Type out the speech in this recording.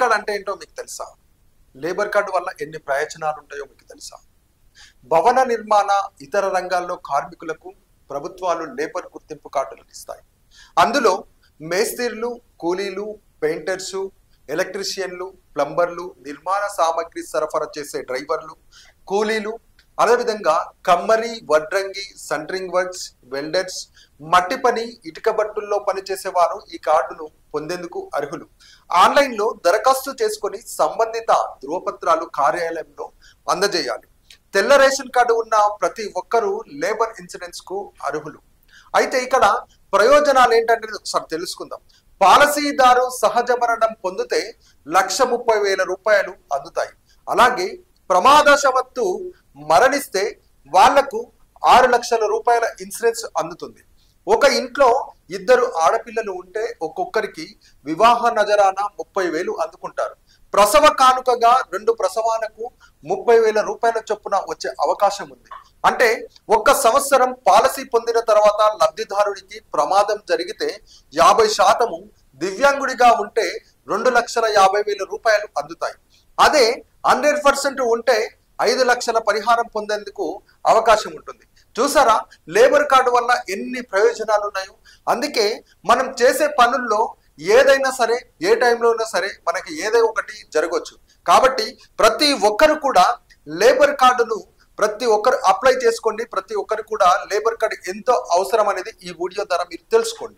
Card అంటే ఏంటో మీకు తెలుసా? లేబర్ కార్డు వల్ల ఎన్ని ప్రయోజనాలు ఉంటాయో మీకు తెలుసా? భవన నిర్మాణ ఇతర రంగాల్లో కార్మికులకు ప్రభుత్వాలు లేబర్ గుర్తింపు కార్డులను ఇస్తాయి. అందులో మేస్త్రీలు, కూలీలు, పెయింటర్సు, ఎలక్ట్రీషియన్లు, ప్లంబర్లు, నిర్మాణ సామాగ్రి సరఫరా చేసే డ్రైవర్లు, కూలీలు, అదేవిధంగా కమ్మరి, వడ్రంగి, సెంటరింగ్ వర్క్స్, వెల్డర్స్, మట్టి పని, ఇటుక బట్టుల్లో పనిచేసేవారు ఈ కార్డును పొందేందుకు అర్హులు. ఆన్లైన్లో దరఖాస్తు చేసుకుని సంబంధిత ధృవపత్రాలు కార్యాలయంలో అందజేయాలి. తెల్ల రేషన్ కార్డు ఉన్న ప్రతి ఒక్కరూ లేబర్ ఇన్సూరెన్స్ కు అర్హులు. అయితే ఇక్కడ ప్రయోజనాలు ఏంటంటే ఒకసారి తెలుసుకుందాం. పాలసీదారు సహజ మరణం పొందితే 1,30,000 రూపాయలు అందుతాయి. అలాగే ప్రమాదవశాత్తు మరణిస్తే వాళ్లకు 6 లక్షల రూపాయల ఇన్సూరెన్స్ అందుతుంది. ఒక ఇంట్లో 2 ఆడపిల్లలు ఉంటే ఒక్కొక్కరికి వివాహ నజరాన 30,000 అందుకుంటారు. ప్రసవ కానుకగా 2 ప్రసవాలకు 30,000 రూపాయల చొప్పున వచ్చే అవకాశం ఉంది. అంటే 1 సంవత్సరం పాలసీ పొందిన తర్వాత లబ్ధిదారుడికి ప్రమాదం జరిగితే 50%, దివ్యాంగుడిగా ఉంటే 2,50,000 రూపాయలు అందుతాయి. అదే 100% ఉంటే 5 లక్షల పరిహారం పొందేందుకు అవకాశం ఉంటుంది. చూసారా లేబర్ కార్డు వల్ల ఎన్ని ప్రయోజనాలు ఉన్నాయో. అందుకే మనం చేసే పనుల్లో ఏదైనా సరే, ఏ టైంలో అయినా సరే మనకి ఏదో ఒకటి జరగవచ్చు. కాబట్టి ప్రతి ఒక్కరు కూడా లేబర్ కార్డును ప్రతి ఒక్కరు అప్లై చేసుకోండి. ప్రతి ఒక్కరు కూడా లేబర్ కార్డు ఎంతో అవసరం అనేది ఈ వీడియో ద్వారా మీరు తెలుసుకోండి.